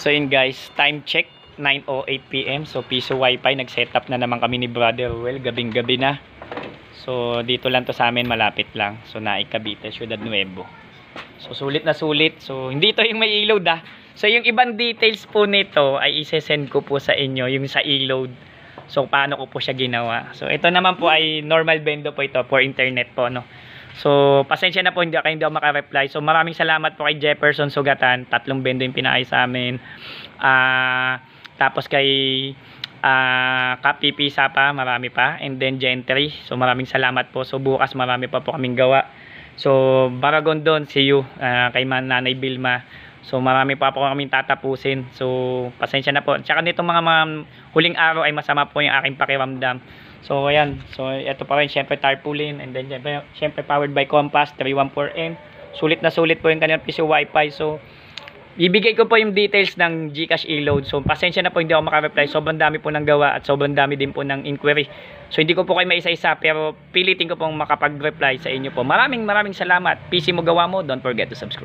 So yun guys, time check 9:08 PM. So piso wifi, nag-setup na naman kami ni Brother Well, gabing-gabi na. So dito lang to sa amin, malapit lang. So Naik, Cavite, Ciudad Nuevo. So sulit na sulit. So hindi to yung may e-load ah. So yung ibang details po nito ay i-send ko po sa inyo, yung sa e-load. So paano ko po siya ginawa. So ito naman po ay normal bendo po ito for internet po no. So pasensya na po hindi ako maka-reply. So maraming salamat po kay Jefferson Sugatan, 3 bendo yung pinaayos sa amin. Tapos kay Kapipi Sapa, marami pa, and then Gentry. So maraming salamat po. So bukas marami pa po kaming gawa. So Baragon doon, see you. Kay Nanay Bilma. So marami pa po kaming tatapusin. So pasensya na po. Tsaka nitong mga huling araw ay masama po yung aking pakiramdam. So ayan, so ito pa rin syempre tarpaulin, and then syempre powered by Compass 314N. Sulit na sulit po yung kanilang piso wifi. So bibigay ko po yung details ng GCash e-load. So pasensya na po hindi ako maka-reply. Sobrang dami po ng gawa at sobrang dami din po ng inquiry. So hindi ko po kayo maisa-isa, pero pilitin ko pong makapag-reply sa inyo po. Maraming salamat. PC mo gawa mo, don't forget to subscribe.